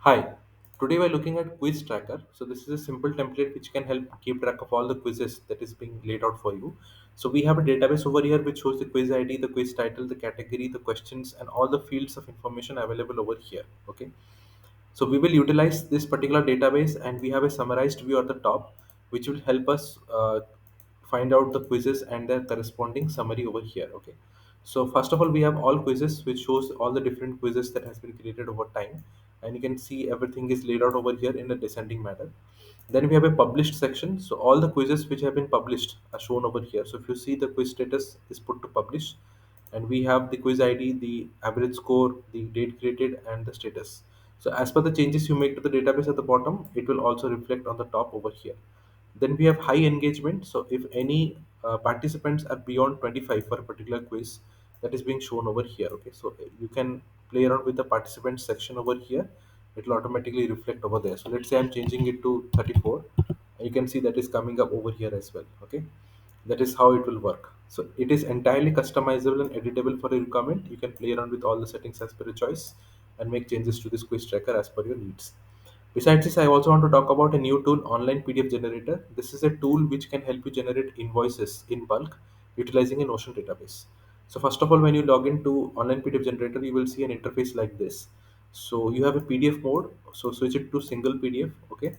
Hi, today we're looking at quiz tracker. So this is a simple template which can help keep track of all the quizzes that is being laid out for you. So we have a database over here which shows the quiz ID, the quiz title, the category, the questions, and all the fields of information available over here. Okay. So we will utilize this particular database and we have a summarized view at the top, which will help us find out the quizzes and their corresponding summary over here. Okay. So first of all, we have all quizzes, which shows all the different quizzes that has been created over time. And you can see everything is laid out over here in a descending manner. Then we have a published section. So all the quizzes which have been published are shown over here. So if you see, the quiz status is put to publish, and we have the quiz ID, the average score, the date created, and the status. So as per the changes you make to the database at the bottom, it will also reflect on the top over here. Then we have high engagement. So if any participants are beyond 25 for a particular quiz, that is being shown over here. Okay, so you can play around with the participants section over here. It will automatically reflect over there. So let's say I'm changing it to 34. You can see that is coming up over here as well. Okay, that is how it will work. So it is entirely customizable and editable for your requirement. You can play around with all the settings as per your choice and make changes to this quiz tracker as per your needs. Besides this, I also want to talk about a new tool, Online PDF Generator. This is a tool which can help you generate invoices in bulk utilizing a Notion database. So first of all, when you log into Online PDF Generator, you will see an interface like this. So you have a PDF mode. So switch it to single PDF. Okay.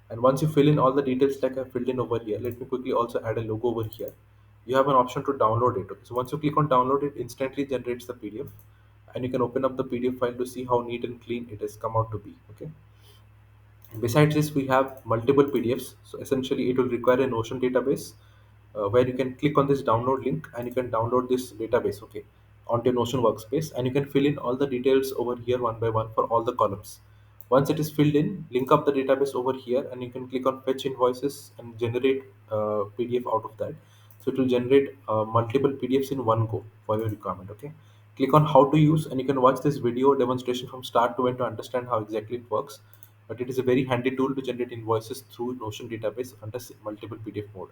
And once you fill in all the details like I filled in over here, let me quickly also add a logo over here. You have an option to download it. Okay. So once you click on download, it instantly generates the PDF, and you can open up the PDF file to see how neat and clean it has come out to be. Okay. Besides this, we have multiple PDFs. So essentially, it will require a Notion database where you can click on this download link and you can download this database, okay, onto your Notion workspace, and you can fill in all the details over here one by one for all the columns. Once it is filled in, link up the database over here, and you can click on fetch invoices and generate PDF out of that. So it will generate multiple PDFs in one go for your requirement. Okay. Click on how to use, and you can watch this video demonstration from start to end to understand how exactly it works. But it is a very handy tool to generate invoices through Notion database under multiple PDF mode.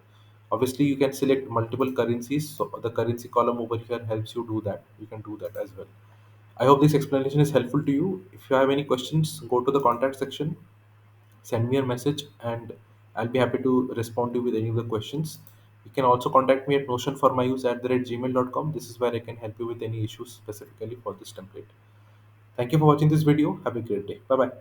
Obviously, you can select multiple currencies. So the currency column over here helps you do that. You can do that as well. I hope this explanation is helpful to you. If you have any questions, go to the contact section, send me a message, and I'll be happy to respond to you with any of the questions. You can also contact me at notionformyuse@gmail.com. This is where I can help you with any issues specifically for this template. Thank you for watching this video. Have a great day. Bye bye.